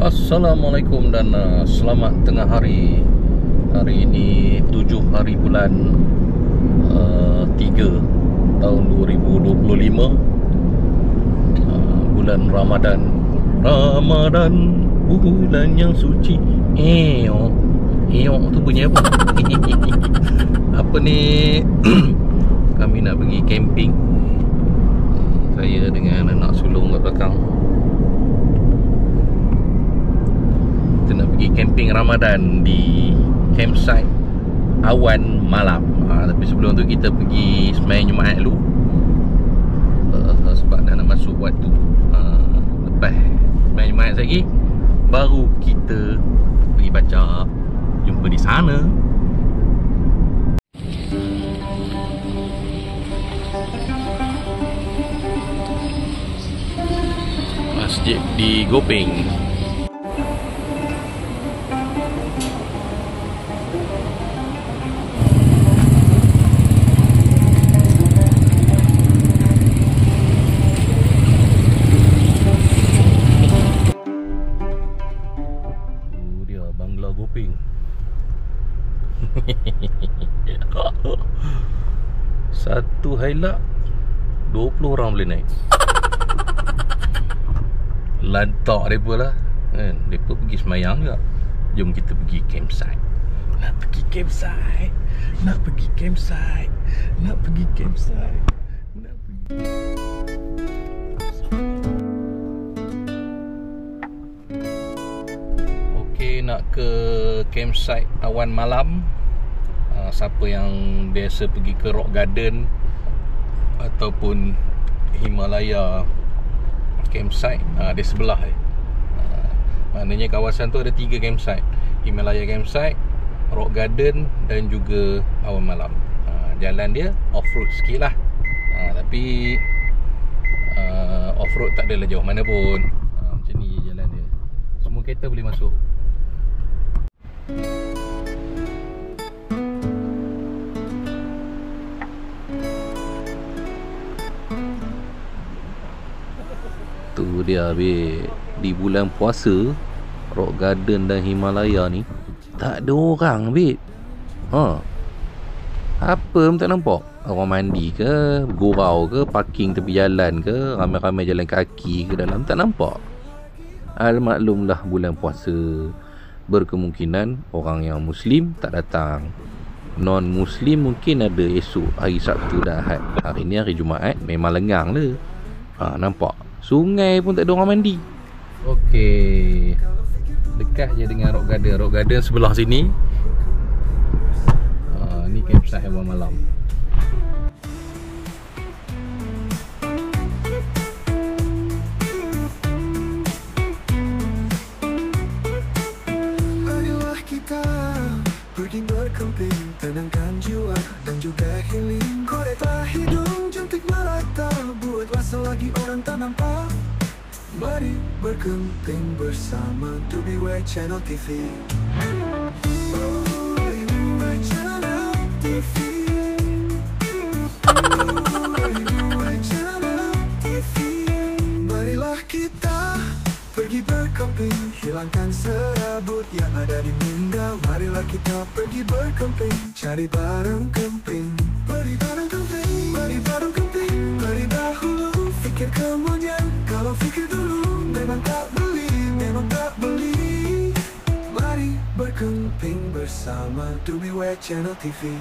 Assalamualaikum dan selamat tengah hari. Hari ini 7 hari bulan 3 tahun 2025, bulan Ramadan. Ramadan, bulan yang suci. Tu bunyi apa? Apa ni? Kami nak pergi camping. Saya dengan anak sulung kat belakang. Kita nak pergi camping Ramadan di campsite Awan Malam. Tapi sebelum tu kita pergi sembahyang Jumaat dulu, sebab dah nak masuk waktu. Lepas sembahyang Jumaat lagi, baru kita pergi baca. Jumpa di sana. Masjid di Gopeng. Dia Bangla Gopeng. Satu hailak 20 orang boleh naik. Lantak mereka lah kan. Mereka pergi semayang juga. Jom kita pergi campsite. Nak pergi campsite. Nak pergi campsite. Nak pergi campsite. Nak pergi. Okey, nak ke campsite Awan Malam. Siapa yang biasa pergi ke Rock Garden ataupun Himalaya campsite, di sebelah maknanya kawasan tu ada 3 campsite: Himalaya campsite, Rock Garden dan juga Awan Malam. Jalan dia off-road sikit lah, tapi off-road tak adalah jauh mana pun. Macam ni jalan dia. Semua kereta boleh masuk. Tu dia habis. Di bulan puasa, Rock Garden dan Himalaya ni tak ada orang, babe. Apa pun tak nampak. Orang mandi ke, gurau ke, parking tepi jalan ke, ramai-ramai jalan kaki ke dalam, tak nampak. Maklumlah bulan puasa, berkemungkinan orang yang Muslim tak datang. Non-Muslim mungkin ada esok, hari Sabtu dan Ahad. Hari ni hari Jumaat, memang lengang lah. Nampak sungai pun tak ada orang mandi. Okey, dekat je dengan Rock Garden. Rock Garden sebelah sini. Ni campsite Awan Malam. Marilah kita pergi berkemping, tenangkan jiwa dan juga healing. Koreklah hidung, jentik merata, buat rasa lagi orang tak nampak. Mari berkemping bersama 2BY Channel TV. Marilah kita pergi berkemping, hilangkan serabut yang ada di minda. Marilah kita pergi berkemping, cari barang kemping. Beri barang kemping, beri barang kemping. Beri dahulu, fikir kemudian. Kalau fikir dulu, memang tak beli, memang tak beli. Mari berkemping bersama 2BY Channel TV.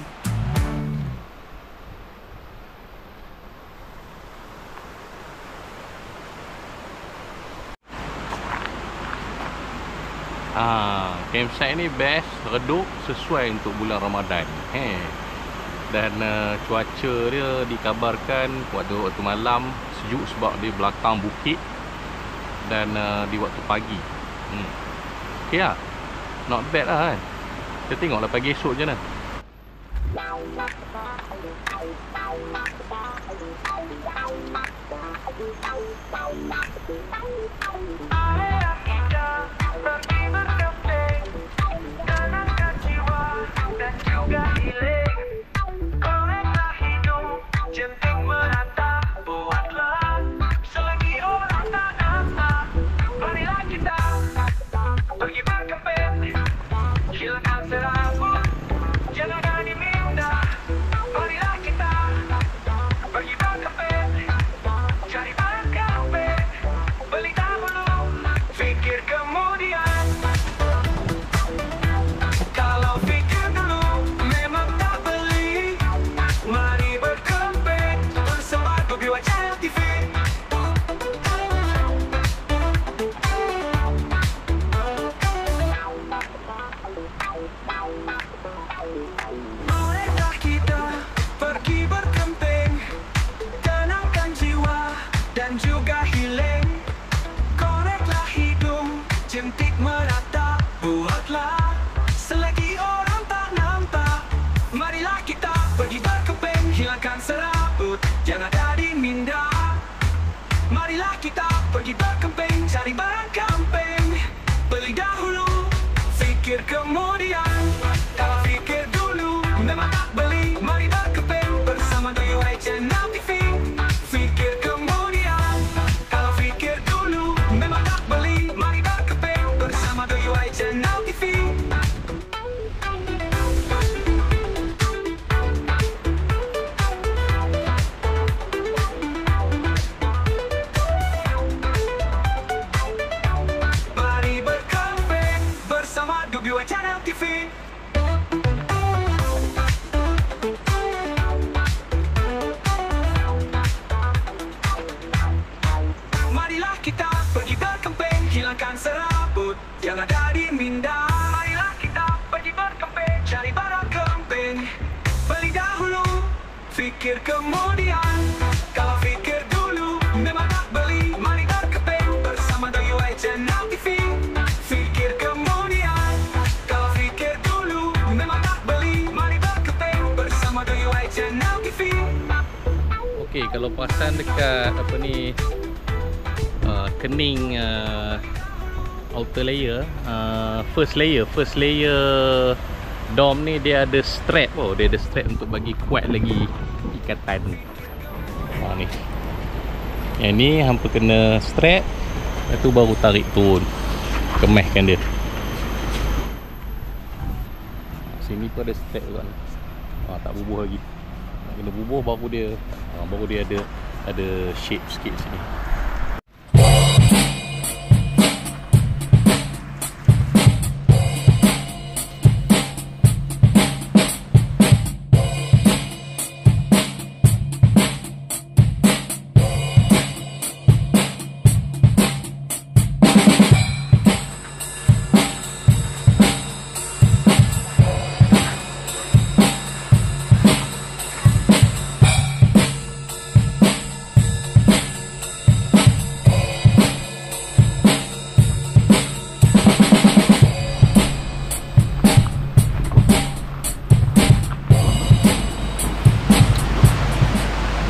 Campsite ni best, redup, sesuai untuk bulan Ramadan. Dan cuaca dia dikabarkan waktu malam sejuk sebab di belakang bukit, dan di waktu pagi. Okey lah, not bad lah kan. Kita tengoklah pagi esok je lah. menghilangkan serabut yang ada di minda. Marilah kita pergi berkemping, cari barang kemping. Beli dahulu, fikir kemudian. Kalau fikir dulu, memang tak beli. Mari berkemping bersama The UI Channel TV. Fikir kemudian, kalau fikir dulu, memang tak beli. Mari berkemping bersama The UI Channel TV. Okey, kalau perasan dekat apa ni kening outer layer, first layer dom ni dia ada strap. Dia ada strap untuk bagi kuat lagi ikatan. Ni yang ni hampa kena strap, lepas tu baru tarik turun, kemahkan dia. Sini pun ada strap juga. Tak bubuh lagi, nak kena bubuh baru dia ada shape sikit sini.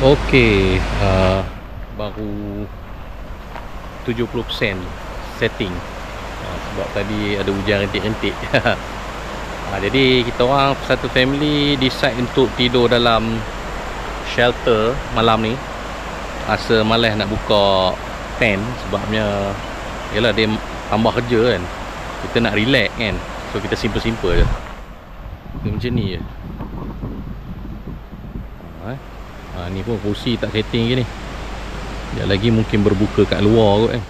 Okey, baru 70% setting, sebab tadi ada hujan rintik-rintik. Jadi kita orang satu family decide untuk tidur dalam shelter malam ni. Rasa malas nak buka tent sebabnya yalah dia tambah kerja kan. Kita nak relax kan, so kita simple-simple je. Kita macam ni je. Ni pun kursi tak setting ke ni. Sekejap lagi mungkin berbuka kat luar kot kan.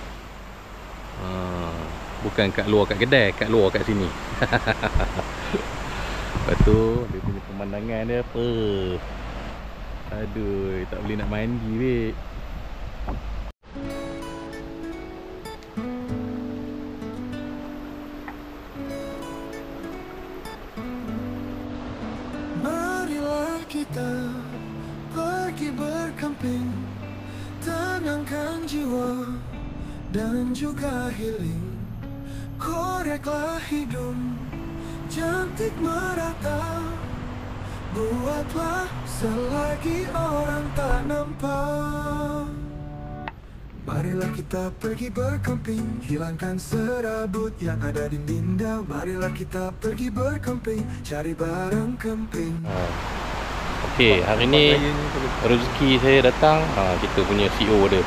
Bukan kat luar kat kedai, kat luar kat sini. Lepas tu dia punya pemandangan dia apa. Aduh, tak boleh nak mandi weh. Marilah kita pergi berkemping, tenangkan jiwa dan juga healing. Koreklah hidung, cantik merata. Buatlah selagi orang tak nampak. Marilah kita pergi berkemping, hilangkan serabut yang ada di minda. Marilah kita pergi berkemping, cari barang kemping. Okey, hari ni rezeki saya datang. Kita punya CEO ada.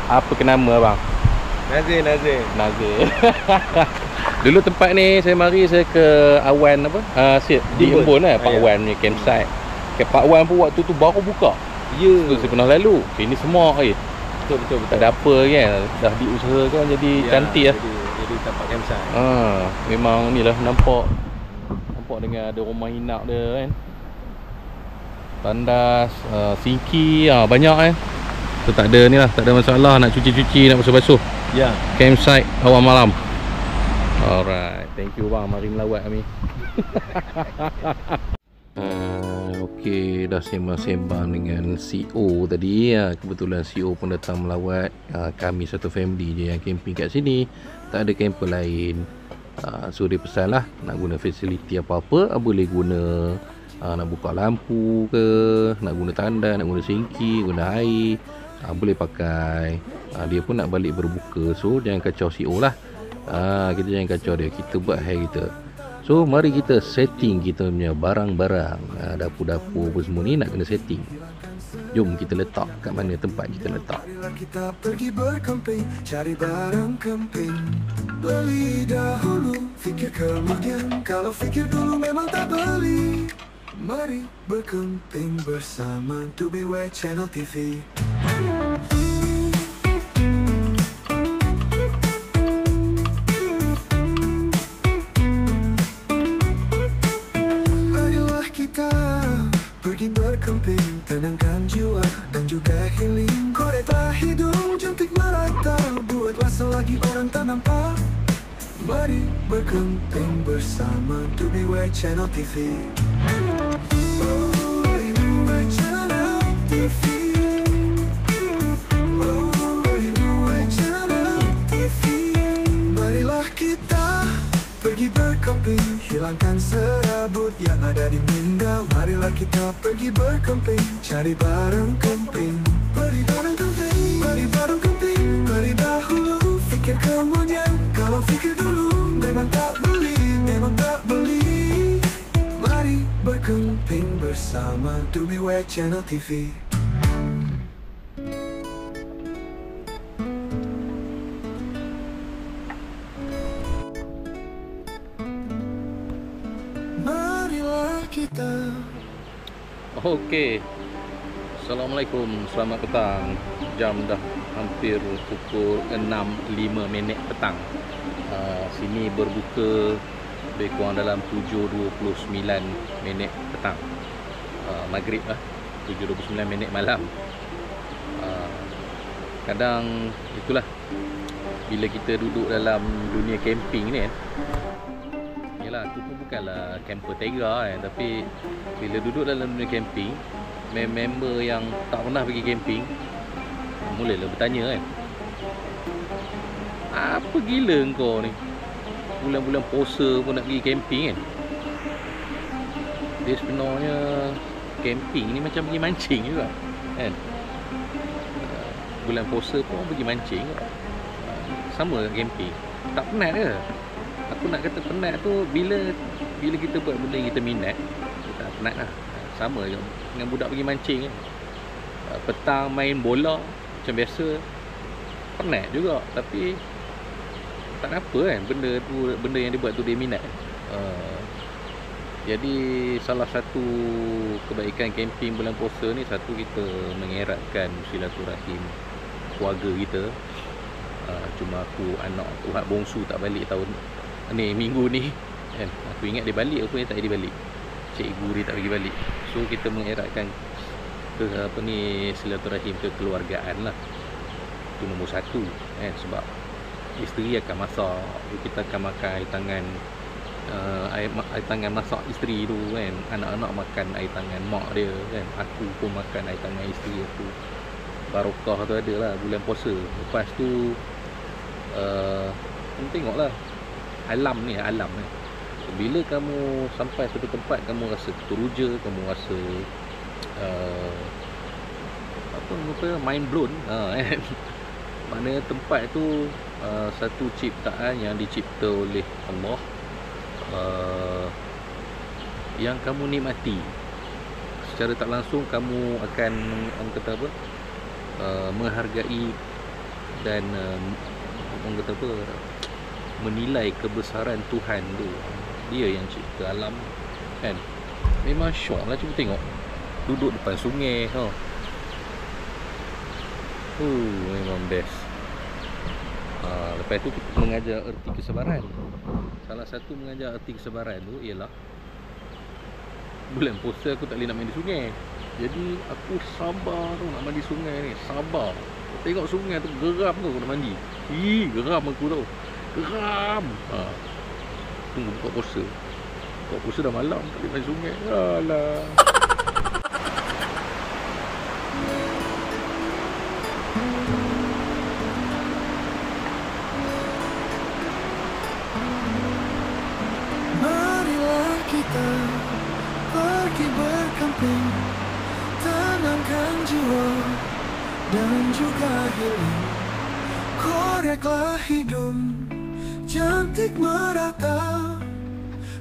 Apa ke nama abang? Nazir. Dulu tempat ni saya mari, saya ke Awan apa? Di Embun lah, Pak Wan punya campsite. Ke Pak Wan pun waktu tu baru buka. Ya. Tu saya pernah lalu. Sini semua air. Betul. Tak ada apa kan. Dah diusahakan jadi cantik lah. Jadi tempat campsite. Memang ni lah nampak dengan ada rumah inap dia kan. Tandas, sinki, banyak kan. So tak ada ni lah, tak ada masalah nak cuci-cuci, nak basuh-basuh. Ya. Campsite awal malam. Alright, thank you bang, mari melawat kami. Okey, dah sembang-sembang dengan CEO tadi. Kebetulan CEO pun datang melawat. Kami satu family je yang camping kat sini, tak ada camper lain. So dia pesan lah, nak guna fasiliti apa-apa, boleh guna. Nak buka lampu ke, nak guna tanda, nak guna sinki, guna air, boleh pakai. Dia pun nak balik berbuka, so jangan kacau CEO lah. Kita jangan kacau dia, kita buat hal kita. So mari kita setting kita punya barang-barang, dapur-dapur apa semua ni nak kena setting. Jom kita letak kat mana tempat kita letak. Marilah kita pergi berkemping, cari barang kemping. Beli dahulu, fikir kemudian. Kalau fikir dulu memang tak beli. Mari berkemping bersama The UI Channel TV. Marilah kita pergi berkemping, tenangkan menyenangkan jiwa dan juga healing. Koreklah hidung cantik merata, buatlah selagi orang tak nampak. Mari berkemping bersama Dubai Channel TV. Dubai Channel TV. Dubai Channel TV. Marilah kita pergi berkemping, hilangkan serabut yang ada di minda. Marilah kita pergi berkemping, cari barang kemping. Pergi barang kemping, pergi barang kemping. Pergi dahulu, fikir kemudian. Kalau fikir dulu, memang tak beli, memang tak beli. Mari berkemping bersama Dubai Channel TV. Marilah kita. Okey. Assalamualaikum, selamat petang. Jam dah hampir pukul 6.05 petang. Sini berbuka lebih kurang dalam 7.29 petang. Maghrib lah, 7.29 malam. Kadang itulah, bila kita duduk dalam dunia camping ni kan, yelah, aku pun bukanlah camper tega kan, tapi bila duduk dalam dunia camping, member yang tak pernah pergi camping mulalah bertanya kan, apa gila kau ni, bulan-bulan puasa pun nak pergi camping kan. Dia sebenarnya camping ni macam pergi mancing juga kan. Bulan puasa pun pergi mancing juga. Sama dengan camping. Tak penat ke? Aku nak kata penat tu bila kita buat benda yang kita minat, kita tak penat lah. Sama je dengan budak pergi mancing kan. Petang main bola macam biasa, penat juga, tapi tak apa kan, benda yang dia buat tu dia minat. Jadi salah satu kebaikan camping bulan puasa ni, satu, kita mengeratkan silaturahim keluarga kita. Cuma anak aku hak bongsu tak balik tahun ni, minggu ni kan. Aku ingat dia balik, apa dia tak jadi balik, cikgu dia tak pergi balik. So kita mengeratkan silaturahim kekeluargaan lah. Itu nombor satu kan, sebab isteri akan masak, kita akan makan air tangan masak isteri tu kan. Anak-anak makan air tangan mak dia kan. Aku pun makan air tangan isteri aku. Barokah tu ada lah bulan puasa. Lepas tu tengoklah alam ni. Bila kamu sampai satu tempat, kamu rasa teruja, kamu rasa mind blown kan. Mana tempat tu satu ciptaan yang dicipta oleh Allah, yang kamu nikmati secara tak langsung. Kamu akan menghargai dan menilai kebesaran Tuhan tu. Dia yang cipta alam kan. Memang syok lah. Cuba tengok, duduk depan sungai memang best. Lepas tu kita mengajar erti kesabaran. Salah satu mengajar erti kesabaran tu ialah, bulan puasa aku tak boleh nak main di sungai, jadi aku sabar tu nak mandi sungai ni. Sabar, tengok sungai tu geram tu aku nak mandi. Geram aku tau, geram. Tunggu buka puasa. Buka puasa dah malam, tak boleh main sungai. Alah. Marilah kita pergi berkemping, tenangkan jiwa dan juga healing. Koreklah hidung cantik merata,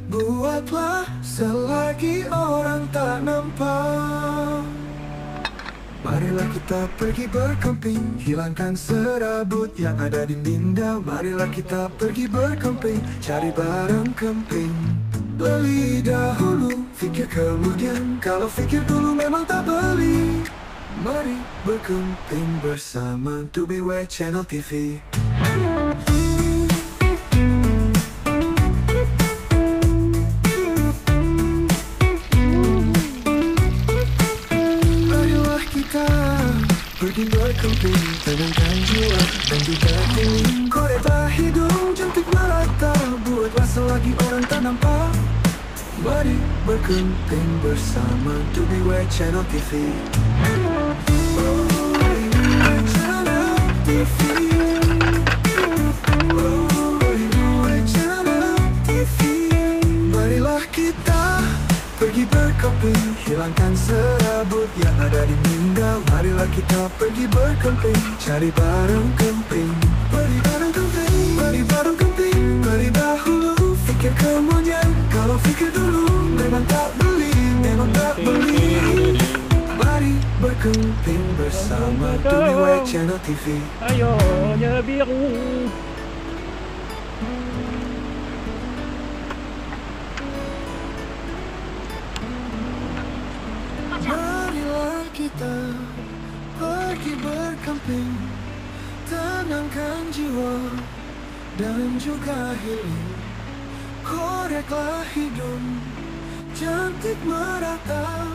buatlah selagi orang tak nampak. Marilah kita pergi berkemping, hilangkan serabut yang ada di minda. Marilah kita pergi berkemping, cari barang kemping. Beli dahulu, fikir kemudian. Kalau fikir dulu memang tak beli. Mari berkemping bersama Dubai Channel TV. Marilah pergi berkemping. Tenangkan jiwa dan juga healing. Koreklah hidung cantik merata, buatlah selagi orang tak nampak. Mari berkemping bersama Dubai Channel TV. Channel TV. Channel TV. Marilah kita pergi berkemping, hilangkan serabut yang ada di minda. Marilah kita pergi berkemping, cari barang kemping. Mari barang kemping, mari barang kemping. Mari dahulu fikir kemudian, kalau fikir dulu memang tak beli, memang tak beli. Mari berkemping bersama Dubai Channel TV. Ayo biru. Marilah kita pergi berkemping, tenangkan jiwa dan juga healing. Koreklah hidung cantik merata,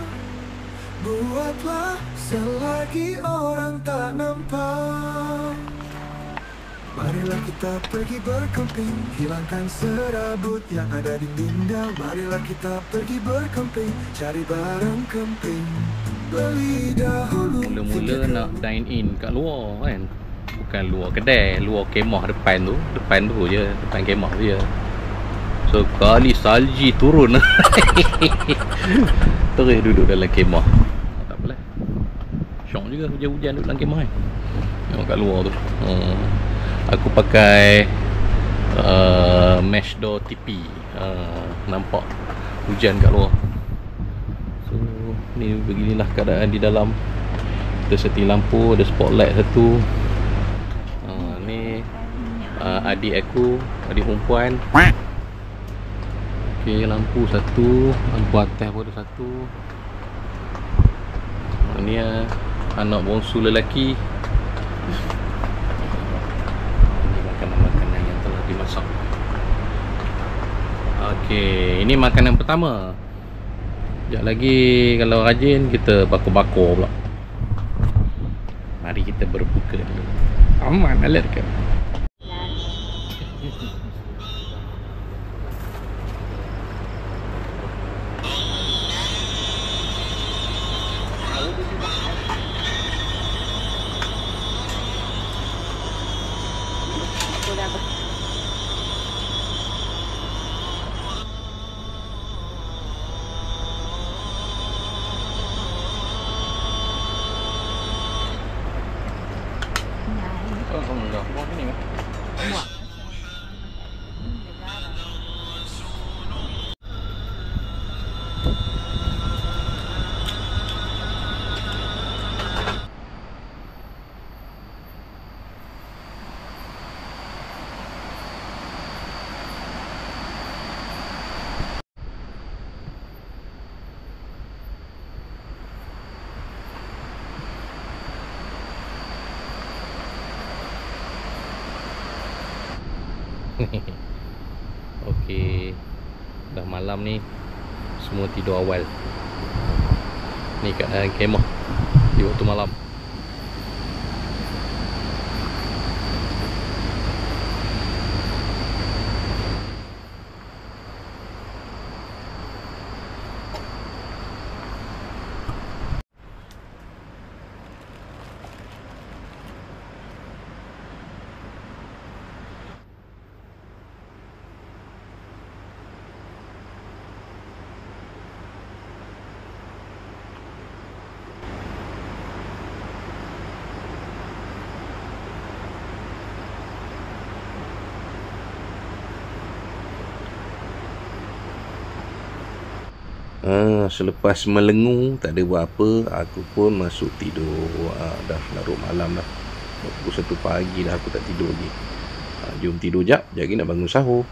buatlah selagi orang tak nampak. Marilah kita pergi berkemping, hilangkan serabut yang ada di minda. Marilah kita pergi berkemping, cari barang kemping. Beli dahulu. Mula-mula nak dine in kat luar kan. Bukan luar kedai, luar kemah depan tu. Depan tu je, depan kemah tu je. So kali salji turun. Terus duduk dalam kemah. Tak apalah. Syok juga hujan-hujan duduk dalam kemah kan. Tengok kat luar tu. Aku pakai mesh door TV. Nampak hujan kat luar. So ni beginilah keadaan di dalam. Kita setting lampu, ada spotlight satu. Ni adik aku, adik perempuan. Okey, lampu satu, lampu atas pun ada satu. Ni anak bongsu lelaki. Makanan-makanan yang telah dimasak. Okey, ini makanan pertama. Sekejap lagi kalau rajin kita bakar-bakar pula. Mari kita berbuka dulu. Aman alert ke? Okey, dah malam ni semua tidur awal. Ni keadaan kemah di waktu malam. Selepas melengung tak ada buat apa, aku pun masuk tidur. Dah larut malam dah. Pukul 1 pagi dah aku tak tidur lagi. Jom tidur jap, lagi nak bangun sahur.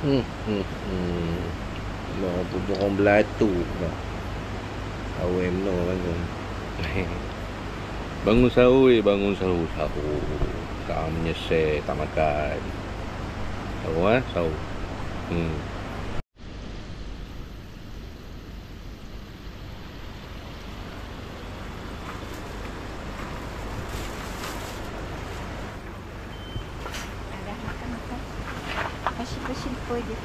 Nah, burung belatu nah. Awem no bangun. Bangun sahur, bangun sahur. Tak menyesal, tak makan. Sahur sahur. Dah makan. Simple je.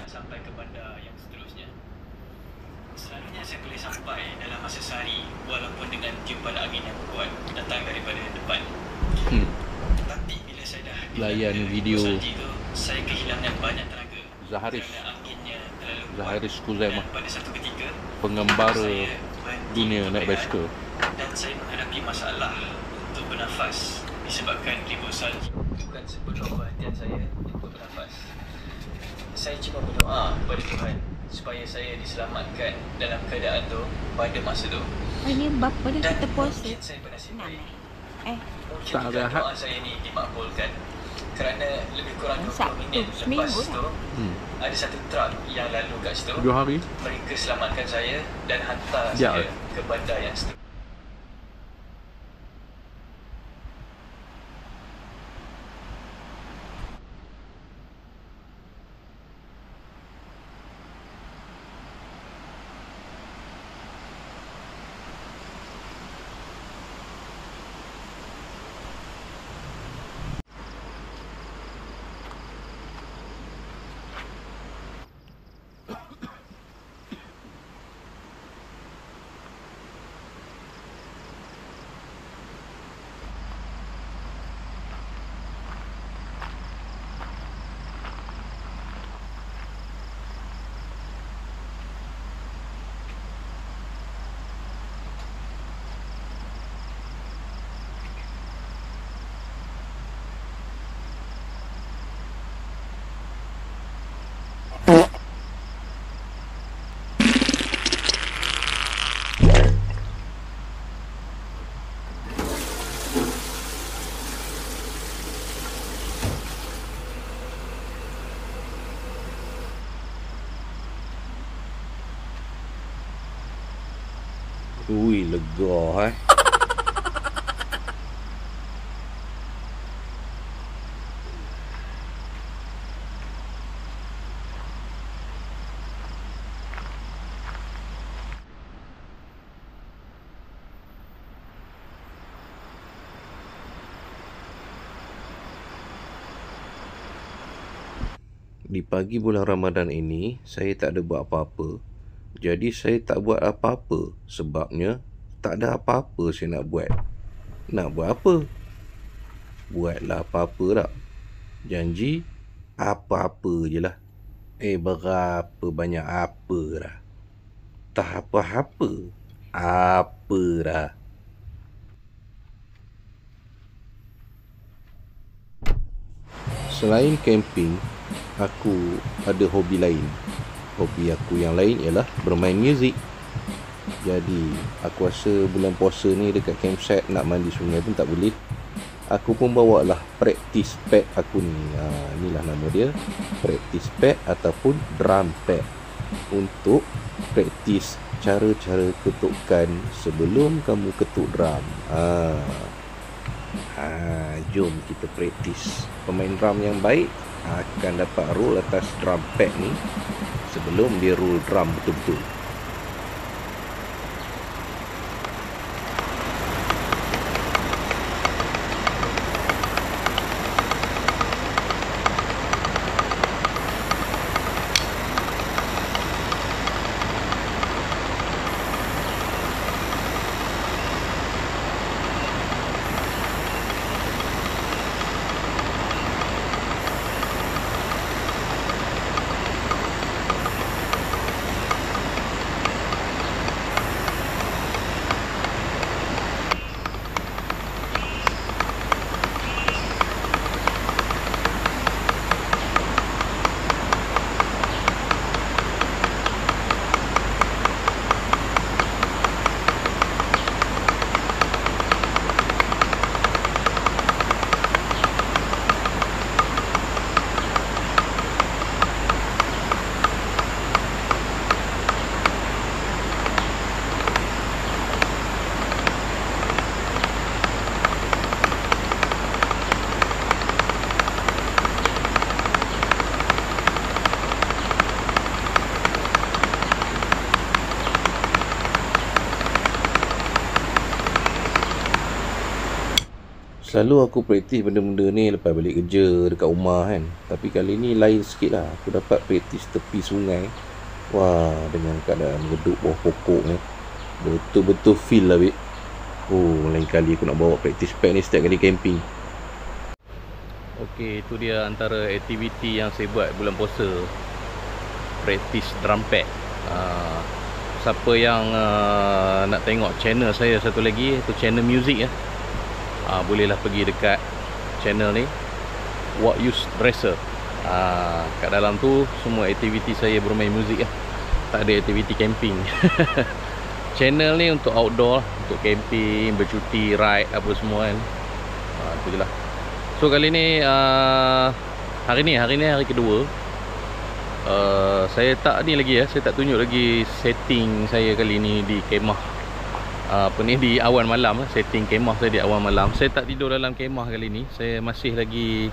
Sampai ke bandar yang seterusnya. Selalunya saya boleh sampai dalam masa sehari walaupun dengan tiupan angin yang kuat datang daripada depan. Tapi bila saya dah Layan video salji tu, saya kehilangan banyak tenaga. Zaharis. Kerana anginnya terlalu kuat. Zaharis Kuzaimah, Dan pada satu ketika pengembara saya berhenti dunia untuk naik berehat basikal. dan saya menghadapi masalah untuk bernafas disebabkan ribut salji. Bukan sepenuh perhatian saya untuk bernafas. Saya cuma berdoa kepada Tuhan supaya saya diselamatkan dalam keadaan tu pada masa tu. Ini berapa dah Dan kita puasa? mungkin saya bernasib 6 baik. Mungkin Tak juga rehat. doa saya ni dimakbulkan kerana lebih kurang 20 Sabtu, minit lepas seminggu tu ada satu truk yang lalu kat situ. 2 hari. Mereka selamatkan saya dan hantar Ya. saya ke bandar yang seterusnya. Ui, lega Di pagi bulan Ramadan ini, saya tak ada buat apa-apa. Jadi saya tak buat apa-apa. Sebabnya, tak ada apa-apa saya nak buat. Nak buat apa? Buatlah apa-apa tak? Janji, apa-apa je lah. Berapa banyak apa dah? Tak apa-apa. Apa dah? Selain camping, aku ada hobi lain. Hobi aku yang lain ialah bermain muzik. Jadi, aku rasa bulan puasa ni dekat campsite nak mandi sungai pun tak boleh. Aku pun bawa lah practice pad aku ni. Inilah nama dia, practice pad ataupun drum pad. Untuk practice cara-cara ketukan sebelum kamu ketuk drum. Jom kita praktis. Pemain drum yang baik akan dapat roll atas drum pad ni sebelum dia roll drum betul-betul. Selalu aku praktis benda-benda ni lepas balik kerja dekat rumah kan. Tapi kali ni lain sikit lah. Aku dapat praktis tepi sungai. Wah, dengan keadaan geduk bawah pokok ni, betul-betul feel lah babe. Oh, lain kali aku nak bawa praktis pad ni setiap kali camping. Okey, itu dia antara aktiviti yang saya buat bulan puasa. Praktis drum pad. Siapa yang nak tengok channel saya satu lagi, itu channel music ya. Bolehlah pergi dekat channel ni, What Use Dresser. Kat dalam tu semua aktiviti saya bermain muzik lah. Tak ada aktiviti camping. Channel ni untuk outdoor, untuk camping, bercuti, ride apa semua kan. Itu je lah. So kali ni hari ni hari kedua. Saya tak ni lagi ya, saya tak tunjuk lagi setting saya kali ni di kemah. Di awan malam, setting kemah saya di awan malam. Saya tak tidur dalam kemah kali ni. Saya masih lagi,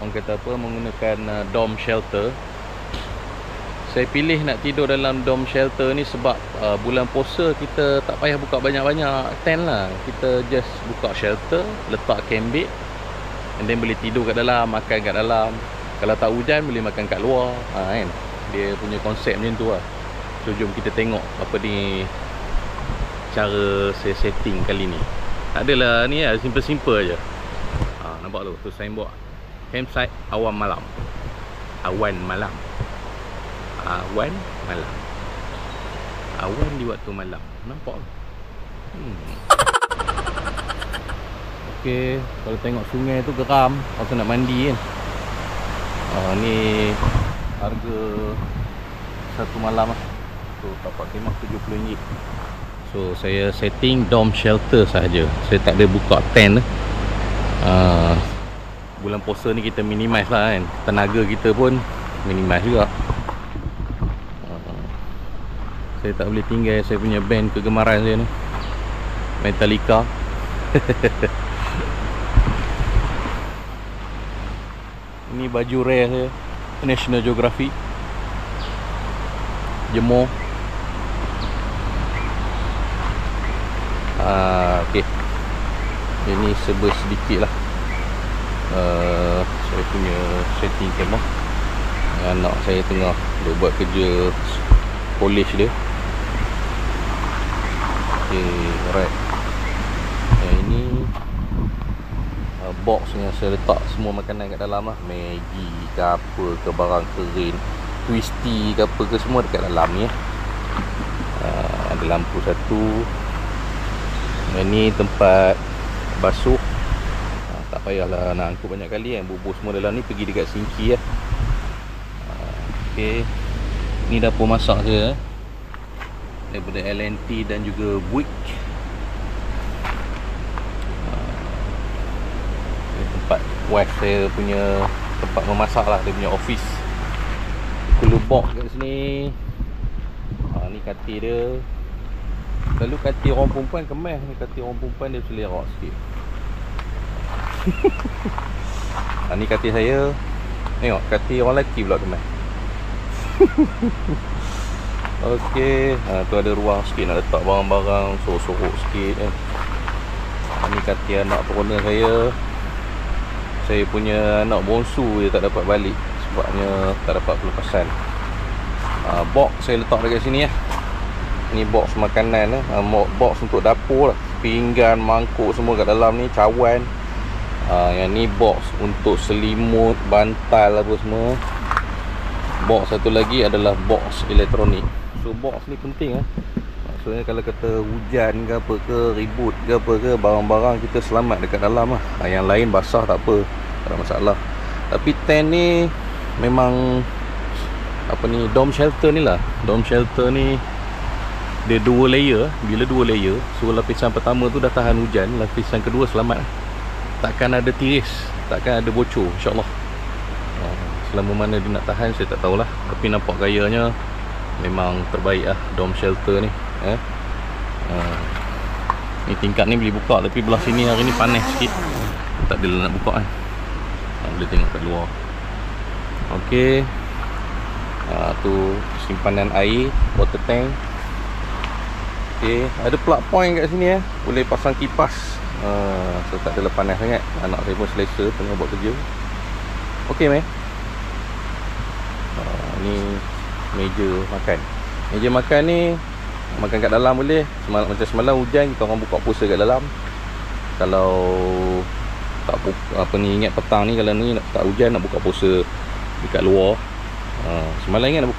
orang kata apa, menggunakan dome shelter. Saya pilih nak tidur dalam dome shelter ni sebab bulan puasa kita tak payah buka banyak-banyak tent lah. Kita just buka shelter, letak camp bed, and then boleh tidur kat dalam, makan kat dalam. Kalau tak hujan boleh makan kat luar, kan. Dia punya konsep macam tu lah. So jom kita tengok apa ni cara saya setting kali ni. Tak adalah ni lah, simple-simple je. Nampak tu signboard campsite awan malam. Awan malam. Awan malam. Awan di waktu malam. Nampak? Okey, kalau tengok sungai tu geram, rasa nak mandi kan. Ni harga satu malam lah. So tapak kemah RM70. So saya setting dome shelter sahaja. Saya tak ada buka tent. Bulan puasa ni kita minimize lah kan. Tenaga kita pun minimize juga. Saya tak boleh tinggal saya punya band kegemaran saya ni, Metallica. Ini baju rare saya, National Geographic, jemur. Okay. Ini serba sedikit lah saya punya setting kemah. Anak saya tengah dia buat kerja polish dia. Okay, alright. Ini box yang saya letak semua makanan kat dalam lah. Maggi ke apa ke, barang kering, twisty ke apa ke, semua dekat dalam ni. Ada lampu satu. Ini tempat basuh. Tak payahlah nak angkut banyak kali kan. Bubur semua dalam ni pergi dekat sinki lah. Okay. Ni dapur masak saya daripada LNT dan juga Buick. Ini tempat wife saya punya tempat memasak lah, dia punya office. Cooler box kat sini. Ni katil dia. Selalu katil orang perempuan kemas. Ni katil orang perempuan dia selerak sikit. Ni katil saya. Tengok, katil orang lelaki pula kemas. Okey, tu ada ruang sikit nak letak barang-barang, sorok-sorok sikit kan. Ni katil anak perona saya. Saya punya anak bongsu dia tak dapat balik sebabnya tak dapat pelepasan. Box saya letak dekat sini ya. Ni box makanan lah. Box untuk dapur lah. Pinggan, mangkuk semua kat dalam ni, cawan. Yang ni box untuk selimut, bantal apa semua. Box satu lagi adalah box elektronik. So box ni penting lah. Maksudnya kalau kata hujan ke apa ke, ribut ke apa ke, barang-barang kita selamat dekat dalam lah. Yang lain basah tak apa, tak ada masalah. Tapi tent ni memang apa ni, dome shelter ni lah. Dome shelter ni dia 2 layer. Bila 2 layer, so lapisan pertama tu dah tahan hujan, lapisan kedua selamat. Takkan ada tiris, takkan ada bocor, insyaAllah. Selama mana dia nak tahan saya tak tahulah. Tapi nampak gayanya memang terbaik lah dome shelter ni. Ni tingkat ni boleh buka, tapi belah sini hari ni panas sikit, tak adalah nak buka kan. Boleh tengok kat luar. Okey. Tu simpanan air, water tank. Okey, ada plug point kat sini boleh pasang kipas So tak adalah panas sangat. Anak saya pun selesa tengah buat kerja. Okey meh. Ni meja makan. Meja makan ni makan kat dalam boleh. Macam semalam hujan, kita orang buka puasa kat dalam. Kalau tak apa ni, ingat petang ni kalau ni tak hujan nak buka puasa dekat luar. Semalam ingat nak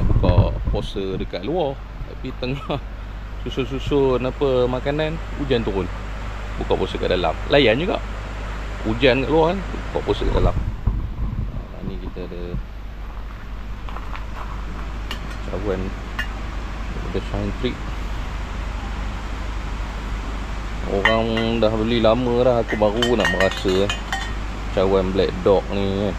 buka puasa dekat luar, tapi tengah susun apa makanan, hujan turun. Buka puasa kat dalam. Layan juga. Hujan kat luar kan, buka puasa kat dalam. Ni kita ada cawan daripada Shine Trick. Orang dah beli lama dah, aku baru nak merasa cawan Black Dog ni kan.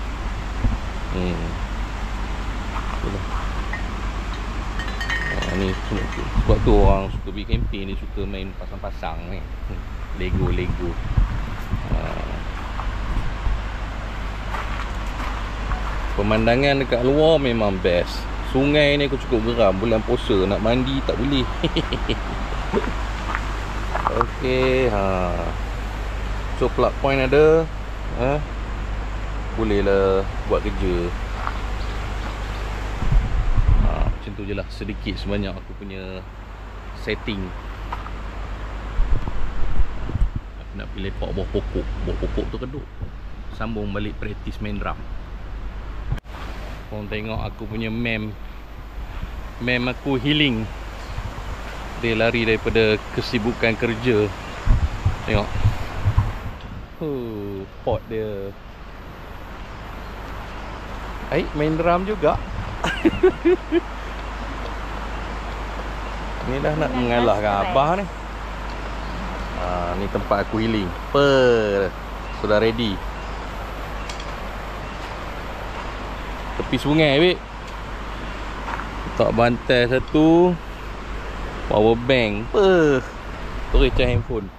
Ni sebab tu orang suka pergi camping ni, suka main pasang-pasang ni. Lego. Pemandangan dekat luar memang best. Sungai ni aku cukup geram. Bulan puasa nak mandi tak boleh. Okey, so plug point ada, bolehlah buat kerja. Macam tu je lah, sedikit sebanyak aku punya setting. Aku nak pergi lepak bawah pokok. Bawah pokok tu keduk, sambung balik praktis main drum. Korang tengok aku punya mem aku healing. Dia lari daripada kesibukan kerja. Tengok. Pot dia. Main drum juga. Ni dah nak mengalahkan abah ni. Ni tempat aku healing. Sudah ready. Tepi sungai weh. Letak bantai satu, power bank. Terus charge handphone.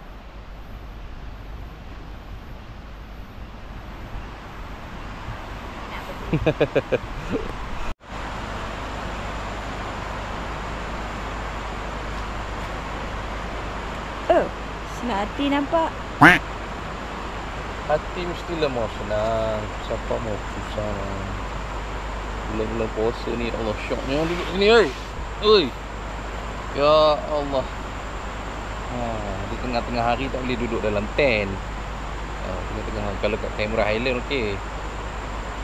Senang hati nampak. Hati mestilah mau senang. Siapa mau susah? Bulan-bulan puasa ni, Allah, syoknya duduk sini, oi. Ya Allah. Di tengah-tengah hari tak boleh duduk dalam tent. Tengah-tengah hari. Kalau kat Cameron Highland okey.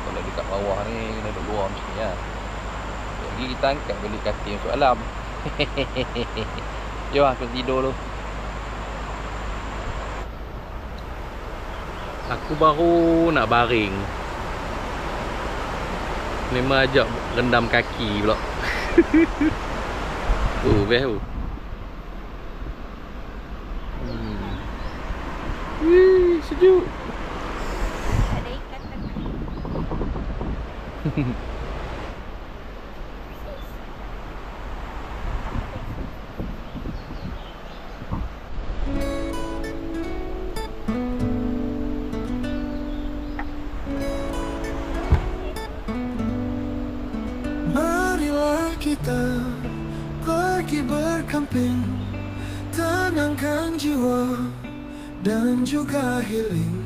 Kalau dekat bawah ni kena duduk luar mesti lah. Lagi kita angkat balik katil masuk alam. Jom aku tidur dulu. Aku baru nak baring. Memang ajak rendam kaki pula. Best tu. Sejuk. Ada ikan tengah. Marilah kita pergi berkemping, tenangkan jiwa dan juga healing.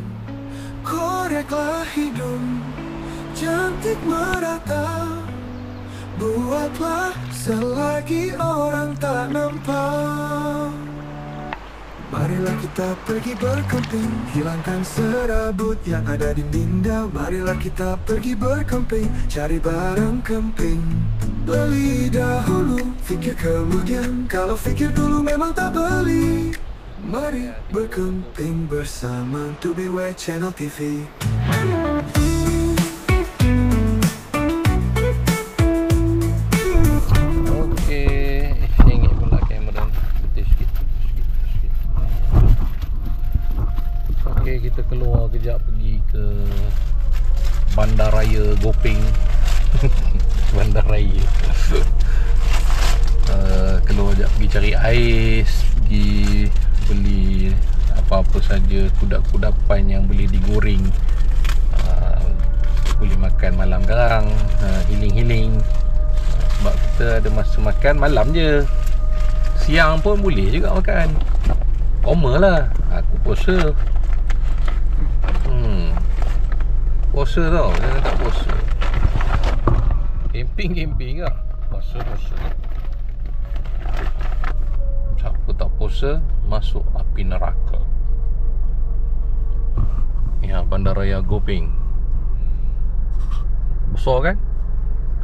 Koreklah hidung, cantik merata. Buatlah selagi orang tak nampak. Marilah kita pergi berkemping, hilangkan serabut yang ada di minda. Marilah kita pergi berkemping, cari barang kemping. Beli dahulu, fikir kemudian. Kalau fikir dulu memang tak beli. Mari berkemping bersama 2BW Channel TV. Kita keluar kejap pergi ke Bandaraya Gopeng. Bandaraya. Keluar kejap pergi cari ais, pergi beli apa-apa saja kudapan yang boleh digoreng. Boleh makan malam garang, healing. Sebab kita ada masa makan malam je. Siang pun boleh juga makan. Koma lah. Aku puasa. Puasa tau. Jangan tak puasa. Camping lah. Puasa. Siapa tak puasa masuk api neraka. Ya, Bandaraya Gopeng. Besar kan?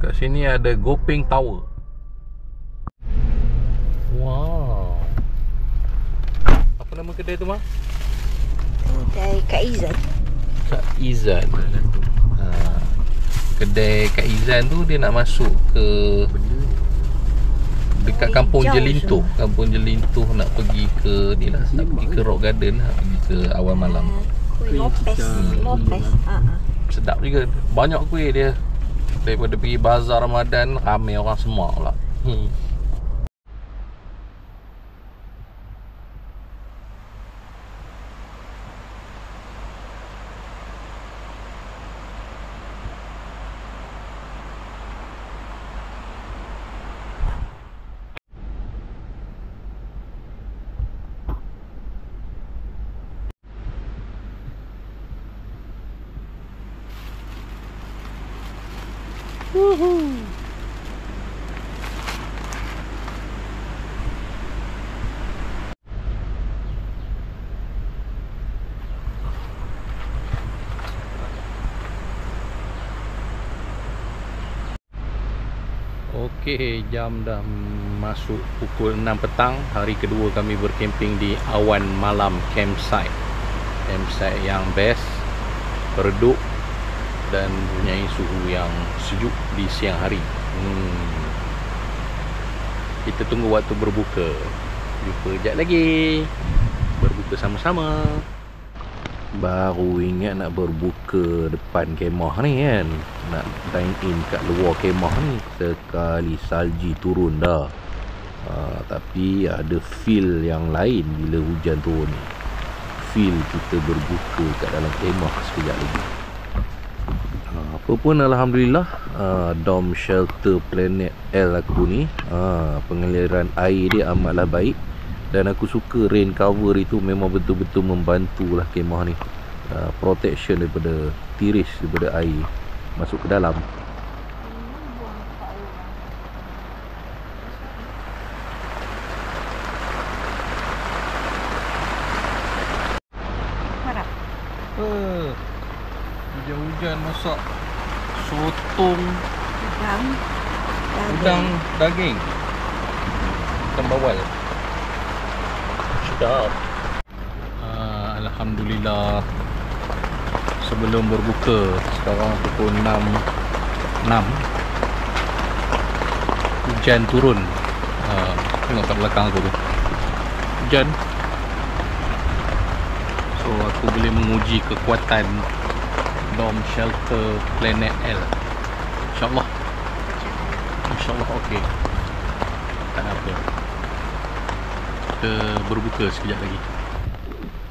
Kat sini ada Gopeng Tower. Wow. Apa nama kedai tu, Mak? Kedai Kak Izan. Kak Izan. Kedai Kak Izan tu dia nak masuk ke dekat Kampung Jelintuh. Kampung Jelintuh nak pergi ke ni lah, nak pergi ke Rock Garden, nak pergi ke awal malam. Lopez. Sedap juga. Banyak kuih dia. Daripada pergi bazar Ramadan, ramai orang semua lah. Okey, jam dah masuk pukul 6 petang. Hari kedua kami berkemping di Awan Malam Campsite. Campsite yang best, redup dan mempunyai suhu yang sejuk di siang hari. Kita tunggu waktu berbuka. Jumpa sekejap lagi. Berbuka sama-sama. Baru ingat nak berbuka depan kemah ni kan. Nak dine in kat luar kemah ni. Sekali salji turun dah. Tapi ada feel yang lain bila hujan turun ni. Feel kita berbuka kat dalam kemah sekejap lagi. Apa pun Alhamdulillah, Dom Shelter Planet L aku ni, pengaliran air dia amatlah baik. Dan aku suka rain cover itu, memang betul-betul membantulah kemah ni. Protection daripada tiris, daripada air masuk ke dalam. Harap. Hujan-hujan masak sotong, udang daging, ikan bawal. Sedap. Alhamdulillah, sebelum berbuka, sekarang pukul 6. Hujan turun. Tengok kat belakang aku tu, hujan. So aku boleh menguji kekuatan Dom Shelter Planet L. InsyaAllah okey. Tak ada apa. Kita berbuka sekejap lagi.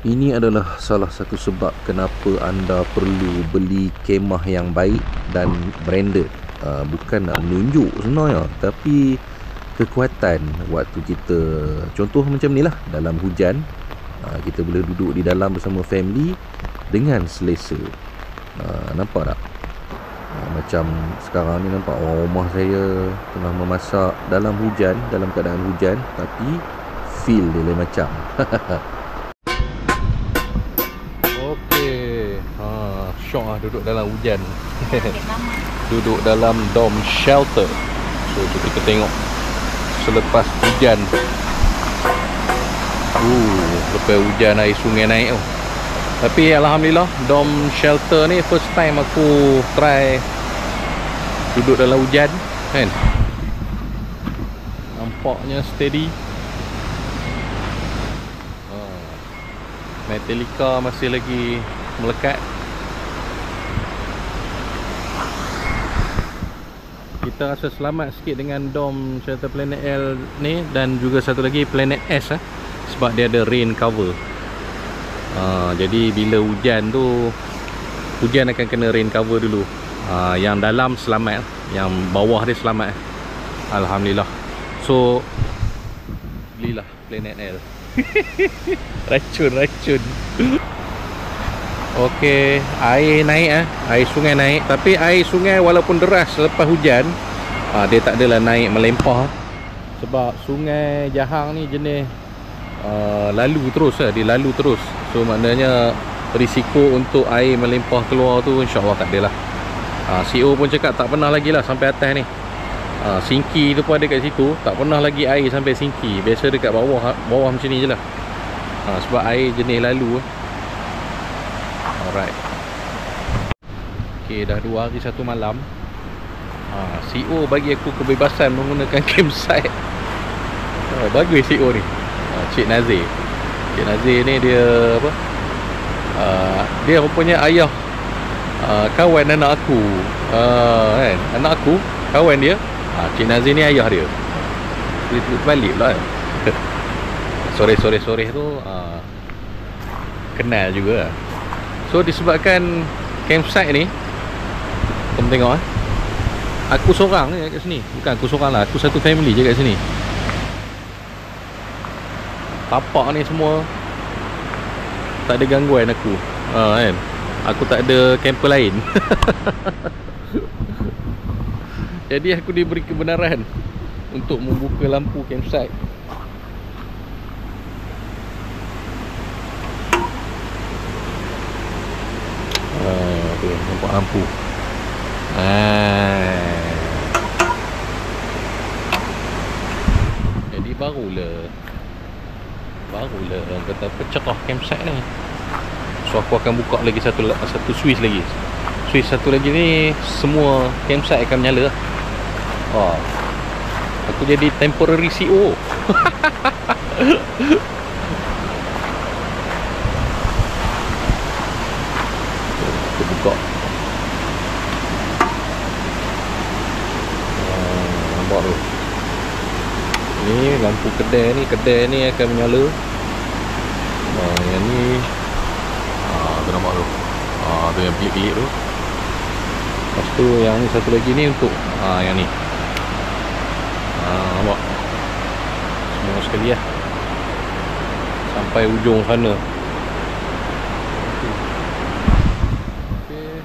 Ini adalah salah satu sebab kenapa anda perlu beli kemah yang baik dan branded. Bukan nak menunjuk sebenarnya, tapi kekuatan waktu kita, contoh macam ni lah, dalam hujan, kita boleh duduk di dalam bersama family dengan selesa. Nampak tak? Macam sekarang ni nampak orang rumah saya tengah memasak dalam hujan, dalam keadaan hujan, tapi feel dia lain macam. Okey, syok lah duduk dalam hujan. Duduk dalam Dom Shelter. So kita tengok selepas hujan. Lepas hujan air sungai naik tu. Tapi Alhamdulillah, Dom Shelter ni first time aku try duduk dalam hujan kan. Nampaknya steady. Metallica masih lagi melekat. Kita rasa selamat sikit dengan Dom Shelter Planet L ni, dan juga satu lagi Planet S sebab dia ada rain cover. Jadi bila hujan tu, hujan akan kena rain cover dulu. Yang dalam selamat, yang bawah dia selamat. Alhamdulillah. So belilah Planet L. Racun. Okey, air naik air sungai naik. Tapi air sungai walaupun deras selepas hujan, dia tak adalah naik melempah. Sebab sungai Jahang ni jenis lalu terus dia lalu terus. So maknanya risiko untuk air melempah keluar tu insya-Allah tak adalah. CO pun cakap tak pernah lagi lah sampai atas ni. Sinki tu pun ada kat situ, tak pernah lagi air sampai sinki. Biasa dekat bawah macam ni je lah. Sebab air jenis lalu. Alright. Okay, dah 2 hari 1 malam. CO bagi aku kebebasan menggunakan campsite. Bagus CO ni. Cik Nazir. Cik Nazir ni dia apa? Dia rupanya ayah kawan anak aku. Kan? Anak aku, kawan dia. Cik Nazir ni ayah dia. Dia balik pula kan. Sore-sore tu kenal juga. So disebabkan campsite ni, kau tengok aku seorang je kat sini. Bukan aku seorang lah, aku satu family je kat sini. Tapak ni semua tak ada gangguan aku. Kan? Aku tak ada camper lain. Jadi aku diberi kebenaran untuk membuka lampu campsite. Okay, nampak lampu. Jadi barulah orang kata pecah campsite ni. So aku akan buka lagi satu switch lagi. Switch satu lagi ni semua campsite akan menyala. Aku jadi temporary CO. Aku buka. Nampak tu. Ni lampu kedai ni akan menyala. Yang ni tu nampak tu. Tu yang pelik-pelik tu. Lepas tu yang ni satu lagi ni untuk yang ni. Nampak. Semua sekali lah. Sampai ujung sana. Okay.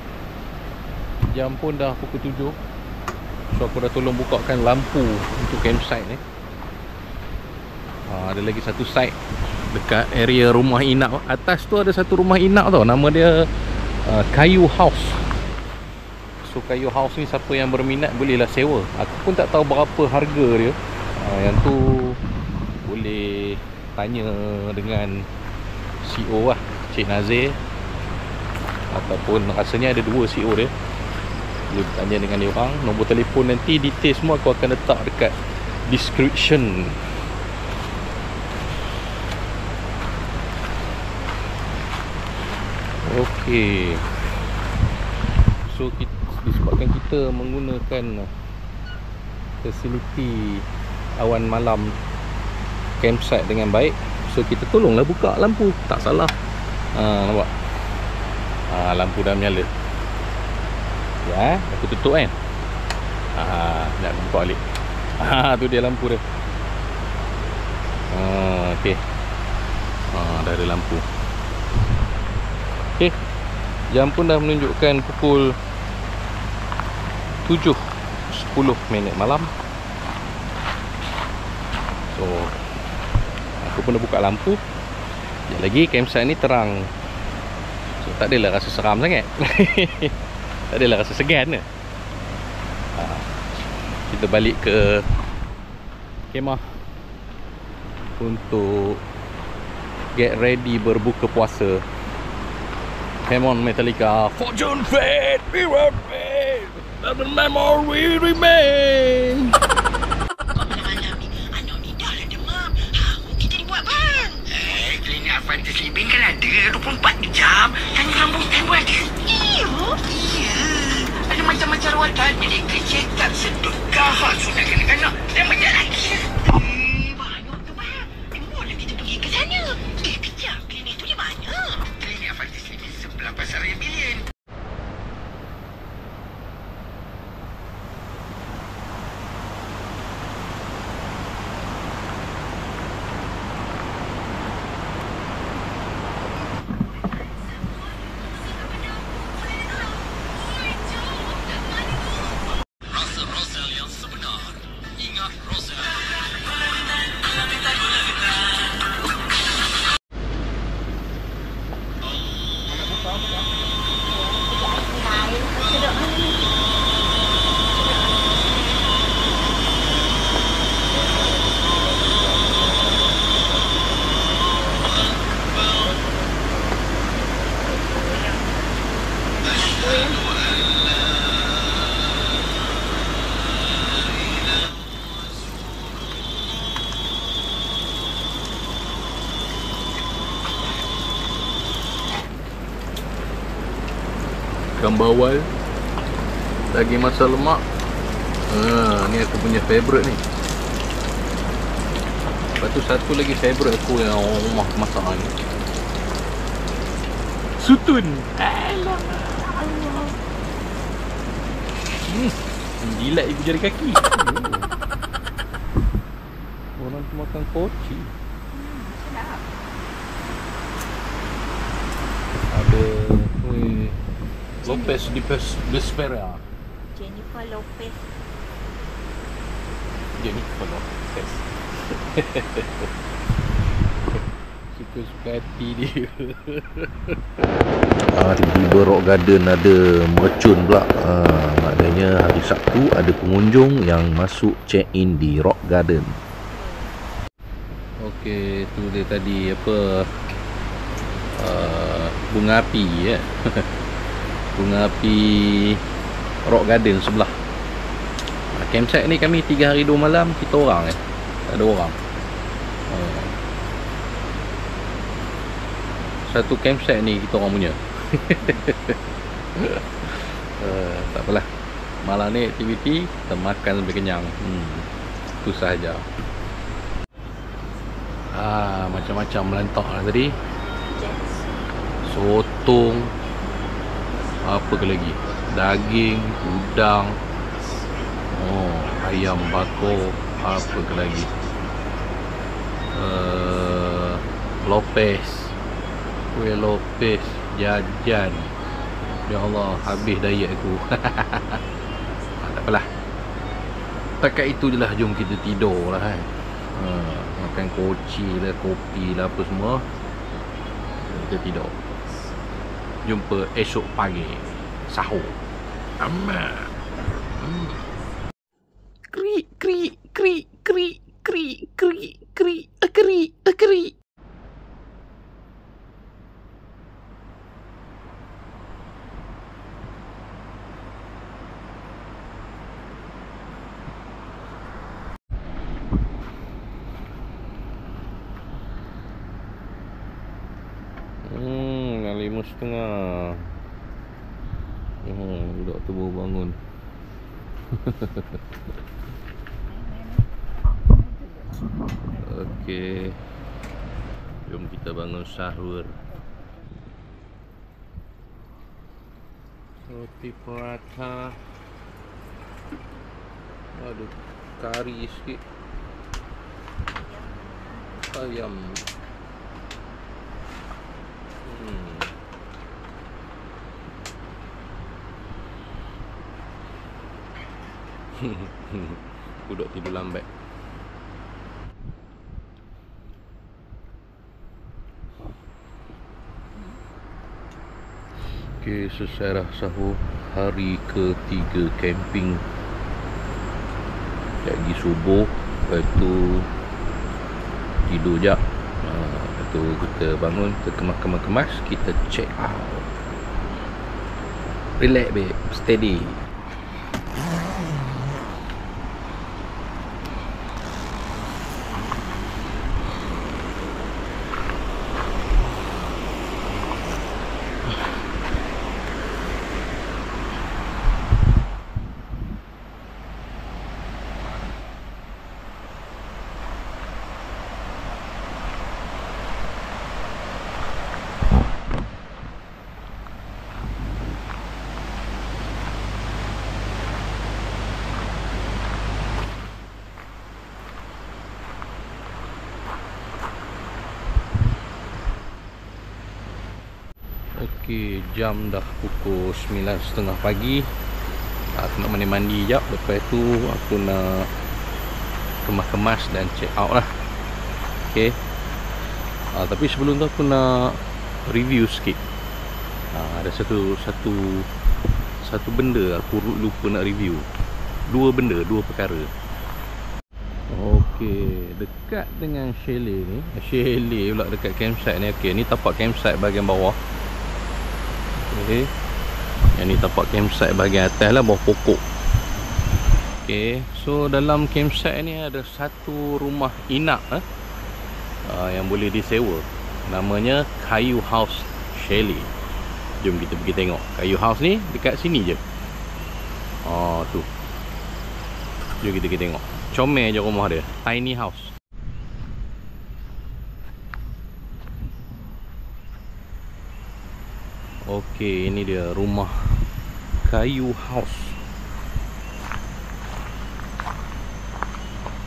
Jam pun dah pukul 7. So aku dah tolong bukakan lampu untuk campsite ni. Ada lagi satu site dekat area rumah inap. Atas tu ada satu rumah inap tau. Nama dia Kayu House. So Kayu House ni siapa yang berminat bolehlah sewa. Aku pun tak tahu berapa harga dia. Yang tu boleh tanya dengan CEO lah, Cik Nazir. Ataupun rasanya ada 2 CEO dia. Boleh tanya dengan dia orang. Nombor telefon nanti detail semua aku akan letak dekat description. Okey. So disebabkan kita menggunakan fasiliti awan malam campsite dengan baik, so kita tolonglah buka lampu. Tak salah. Nampak? Lampu dah menyala. Ya, aku tutup kan. Nak buka balik. Tu dia lampu dia. Okey. Dah ada lampu. Okey. Jam pun dah menunjukkan pukul 7:10 malam. So aku pun dah buka lampu. Sekejap lagi campsite ni terang. So tak adalah rasa seram sangat. Tak adalah rasa segan ke. Kita balik ke kemah untuk get ready berbuka puasa. Come on Metallica, fortune fade, we were fade, but the memory remain. Malam ni, anak ni dah lah demam. Kita ni buat bang. Klinik Avantis Living kan ada 24 jam. Tanya lambung buat ada. Iya. Ada macam-macam rawatan. Medical check-up, sedekah, sunat kanak-kanak dan banyak lagi. Banyak tu bang. Boleh kita pergi ke sana. Kejap, klinik tu di mana? Klinik Avantis Living sebelah Pasar Raya Bilion. Ikan bawal, daging masak lemak. Ni aku punya favourite ni. Lepas tu satu lagi favourite aku yang rumah masak ni, sutun. Jilat ibu jari kaki. Orang tu makan koci. Ada Lopez Despera. Jennifer Lopez. Jennifer Lopez. Suka-suka hati dia. Tiba-tiba Rock Garden ada mercun pula. Maknanya hari Sabtu ada pengunjung yang masuk check-in di Rock Garden. Okey, tu dia tadi apa, bunga api ya. Bunga api Rock Garden sebelah. Campsite ni kami 3 hari 2 malam, kita orang tak ada orang. Satu campsite ni kita orang punya. Tak apalah. Malam ni aktiviti kita makan sampai kenyang. Itu sahaja. Macam-macam melantak lah tadi. Sotong, apa ke lagi, daging, udang, ayam bakar, apa ke lagi, Lopez, kuih Lopez, jajan. Ya Allah, habis diet aku. Tak apalah, takat itu je lah. Jom kita tidur lah kan. Makan koci lah, kopi lah, apa semua. Kita tidur. Jumpa esok pagi sahur. Amat. Kri kri kri kri kri kri kri kri kri. Dah 5:30. Budak tu baru bangun. Okey, jom kita bangun sahur. Roti prata, ada kari sikit, ayam. Budak tidur lambat. Okey, selesai dah sahur. Hari ketiga camping. Lagi subuh, lepas tu tidur jap. Lepas tu kita bangun, kita kemas-kemas, kita check out. Relax babe, steady. Okey, jam dah pukul 9.30 pagi. Aku nak mandi-mandi jap. Lepas tu aku nak kemas-kemas dan check out lah. Okay. Tapi sebelum tu aku nak review sikit. Ada satu benda aku lupa nak review. Dua perkara. Okey, dekat dengan chalet ni, chalet pula dekat campsite ni. Okey, ni tapak campsite bahagian bawah. Okey. Yang ni tapak campsite bahagian atas lah, bawah pokok. Okey, so dalam campsite ni ada satu rumah inap yang boleh disewa. Namanya Kayu House Chalet. Jom kita pergi tengok. Kayu House ni dekat sini je. Tu. Jom kita pergi tengok. Comel je rumah dia. Tiny house. Okey, ini dia rumah Kayu House.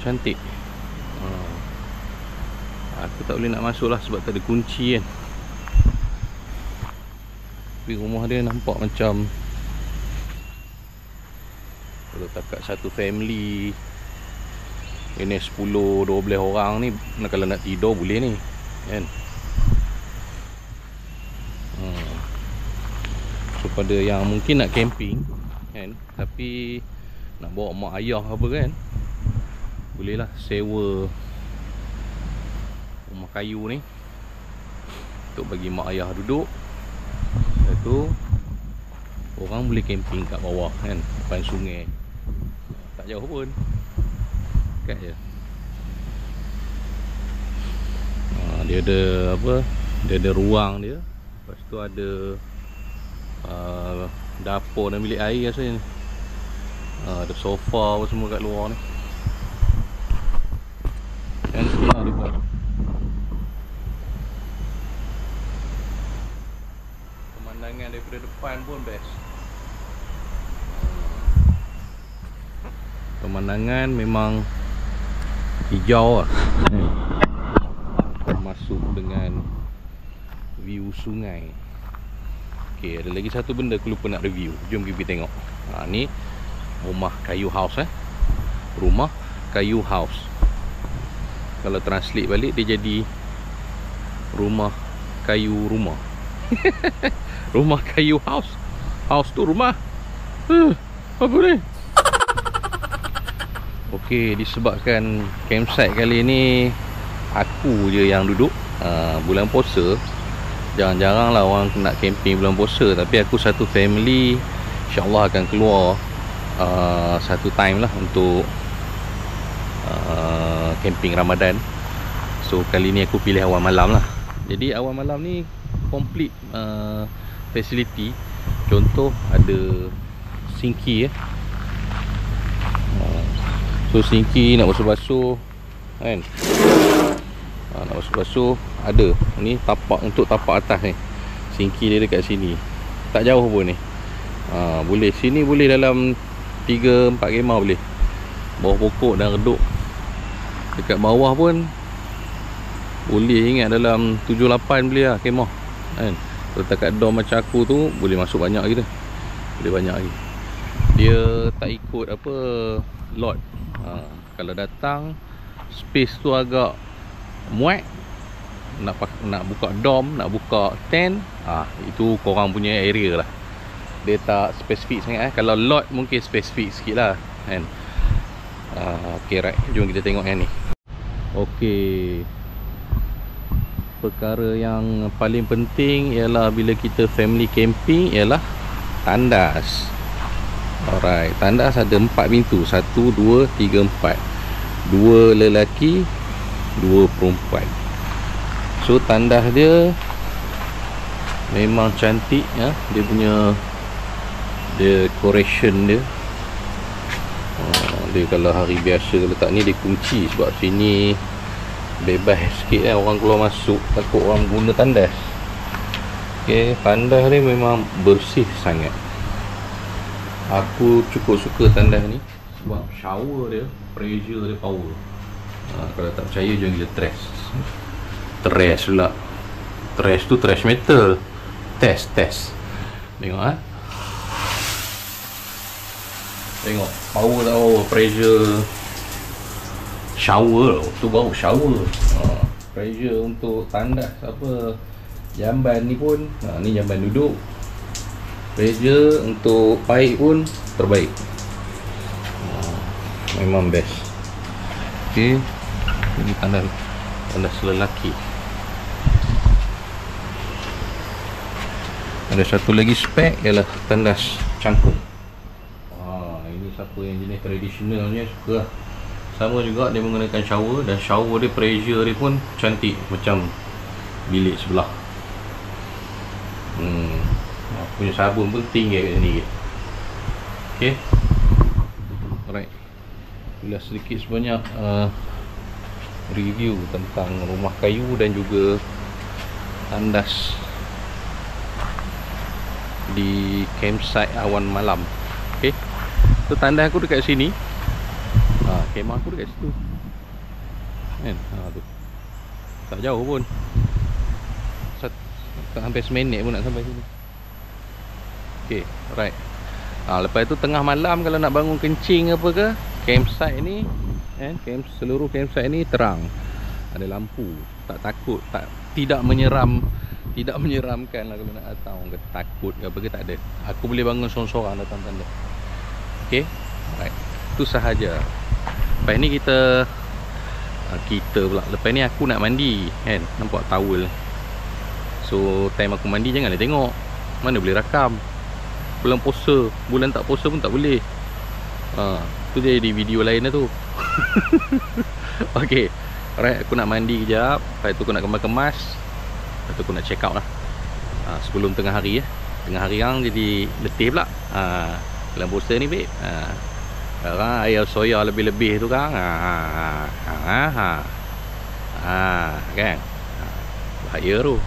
Cantik. Aku tak boleh nak masuk lah sebab tak ada kunci kan. Tapi rumah dia nampak macam, kalau takat satu family ini 10-12 orang ni, kalau nak tidur boleh ni kan. So pada yang mungkin nak camping kan, tapi nak bawa mak ayah apa kan, bolehlah sewa rumah kayu ni untuk bagi mak ayah duduk. Lepas tu orang boleh camping kat bawah kan, depan sungai. Tak jauh pun, dekat je. Dia ada apa, dia ada ruang dia. Lepas tu ada dapur dan bilik air rasanya ni. Ada sofa apa semua kat luar ni. Cantik lah dia buat. Pemandangan daripada depan pun best. Pemandangan memang hijau lah. Termasuk dengan view sungai. Okey, ada lagi satu benda aku lupa nak review. Jom kita tengok. Ni rumah Kayu House Rumah Kayu House. Kalau translate balik dia jadi rumah kayu rumah. Rumah Kayu House. House tu rumah. Apa ni? Okey, disebabkan campsite kali ni aku je yang duduk. Bulan puasa, jarang-jarang lah orang nak camping bulan puasa. Tapi aku satu family, InsyaAllah akan keluar satu time lah untuk camping Ramadan. So kali ni aku pilih awal malam lah. Jadi awal malam ni complete facility. Contoh ada sinki So sinki nak basuh-basuh kan, nak basuh-basuh ada. Ni tapak, untuk tapak atas ni, sinki dia dekat sini. Tak jauh pun ni. Boleh sini, boleh dalam 3-4 kemah boleh. Bawah pokok dan reduk. Dekat bawah pun boleh, ingat dalam 7-8 boleh lah kemah kan. Kalau dekat dom macam aku tu boleh masuk banyak lagi tu. Boleh banyak lagi. Dia tak ikut apa lot. Kalau datang space tu agak muat, nak buka dom, nak buka tent, itu korang punya area lah. Dia tak spesifik sangat Kalau lot mungkin spesifik sikit lah kan. Okay, right, jom kita tengok yang ni. Okay, perkara yang paling penting ialah bila kita family camping ialah tandas. Alright, tandas ada 4 pintu. 1, 2, 3, 4. 2 lelaki, 2 perempuan. So tandas dia memang cantik ya. Dia punya decoration dia. Dia kalau hari biasa letak ni dia kunci, sebab sini bebas sikit kan, orang keluar masuk, takut orang guna tandas. Okay, tandas ni memang bersih sangat. Aku cukup suka tandas ni sebab shower dia, pressure dia power. Kalau tak percaya jom kita trash. Trash pula. Trash tu trash metal. Test. Tengok Tengok power tak power, pressure shower tu baru shower. Pressure untuk tandas apa jamban ni pun, ni jamban duduk. Pressure untuk paip pun terbaik. Memang best. Okey, ini tandas lelaki. Ada satu lagi spek ialah tandas cangkung. Ini siapa yang jenis tradisionalnya suka. Sama juga dia menggunakan shower, dan shower dia pressure dia pun cantik macam bilik sebelah. Punya sabun pun tinggi kat sini. Okey. Alright. Bila sedikit sebanyak review tentang rumah kayu dan juga tandas di campsite awan malam. Okey. Tu tandas aku dekat sini. Kemah aku dekat situ. Kan? Tu. Tak jauh pun. Tak sampai seminit pun nak sampai sini. Okey, alright. Lepas tu tengah malam kalau nak bangun kencing apa ke, campsite ni kan, seluruh campsite ni terang. Ada lampu. Tak takut, tidak menyeramkan lah kalau nak datang. Orang kata takut ke apa ke, tak ada. Aku boleh bangun sorang-sorang datang tanda. Okey, alright. Itu sahaja. Lepas ni kita pula. Lepas ni aku nak mandi kan, nampak towel. So time aku mandi janganlah tengok. Mana boleh rakam. Bulan puasa, bulan tak puasa pun tak boleh. Tu jadi video lain lah tu. Okay, alright, aku nak mandi kejap. Lepas tu aku nak kemas-kemas. Lepas tu aku nak check out lah. Sebelum tengah hari. Tengah hari kan jadi letih pula. Bulan puasa ni babe. Sekarang air soya lebih-lebih tu kan. Kan. Bahaya tu.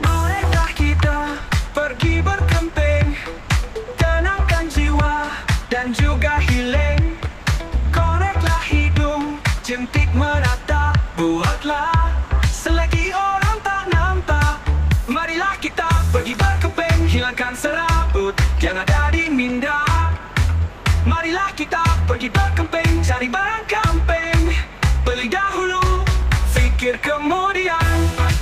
Marilah kita pergi berkemping, tenangkan jiwa dan juga healing. Koreklah hidung, jentik menata, buatlah selagi orang tak nampak. Marilah kita pergi berkemping, hilangkan serabut yang ada di minda. Marilah kita pergi berkemping, cari barang camping. Beli dahulu, fikir kemudian.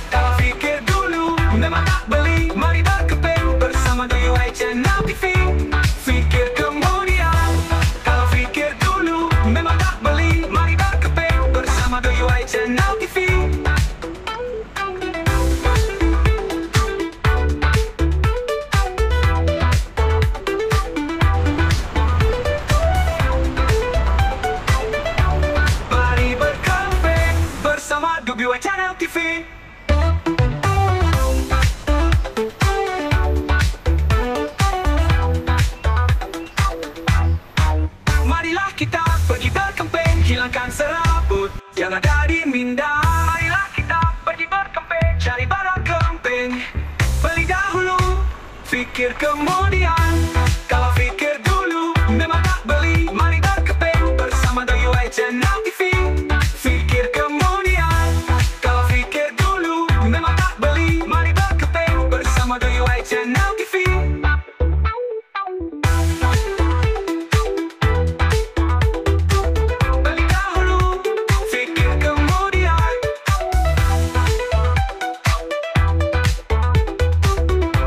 Kalau fikir dulu, memang tak beli. Mari berkemping bersama DUI Channel TV. Fikir kemudian. Kalau fikir dulu, memang tak beli. Mari berkemping bersama DUI Channel TV. Mari berkemping bersama DUI Channel TV. Marilah kita pergi berkemping, hilangkan serabut yang ada di minda. Marilah kita pergi berkemping, cari barang camping. Beli dahulu, fikir kemudian. Kalau fikir dulu, memang tak beli. Mari berkemping bersama DUI Channel TV. Fikir kemudian. Kalau fikir dulu, memang tak beli. Mari berkemping bersama DUI Channel TV. Beli dahulu, fikir kemudian.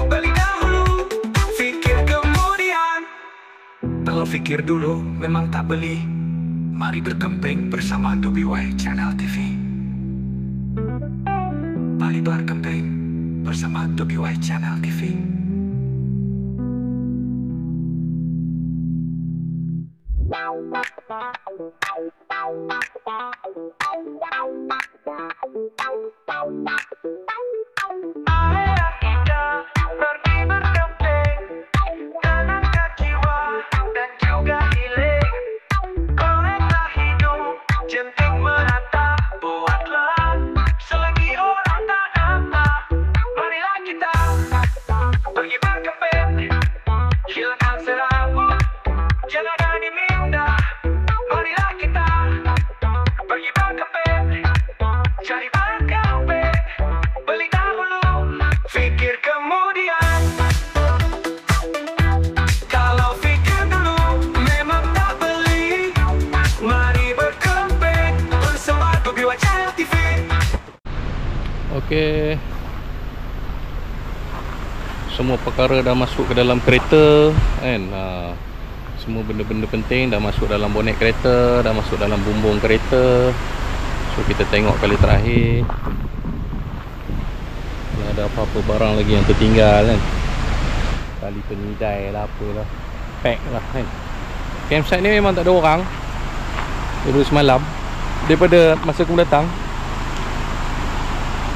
Beli dahulu, fikir kemudian. Kalau fikir dulu, memang tak beli. Mari berkemping bersama WY Channel TV. Mari berkemping bersama WY Channel TV. Okey. Semua perkara dah masuk ke dalam kereta kan. Semua benda-benda penting dah masuk dalam bonet kereta, dah masuk dalam bumbung kereta. So kita tengok kali terakhir kalau ada apa-apa barang lagi yang tertinggal kan. Tali penidai lah, apalah, pack lah kan. Campsite ni memang tak ada orang dulu semalam. Daripada masa aku datang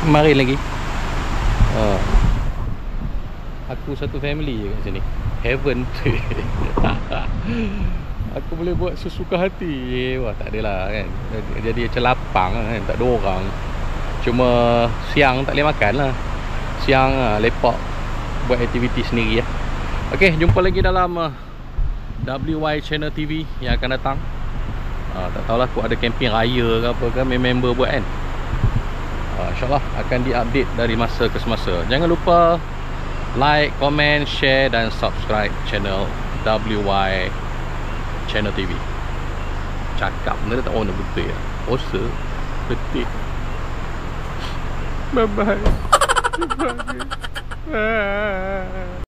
kemarin lagi, aku satu family je kat sini. Heaven. Aku boleh buat sesuka hati. Wah, tak adalah kan. Jadi macam lapang kan, tak ada orang. Cuma siang tak boleh makan lah. Siang lepak buat aktiviti sendiri lah. Ok, jumpa lagi dalam WY Channel TV yang akan datang. Tak tahulah aku ada camping raya ke apa kan, member buat kan. InsyaAllah akan di-update dari masa ke semasa. Jangan lupa like, komen, share dan subscribe channel WY Channel TV. Cakap benda tak orang betul ya. Posa betul. Bye bye.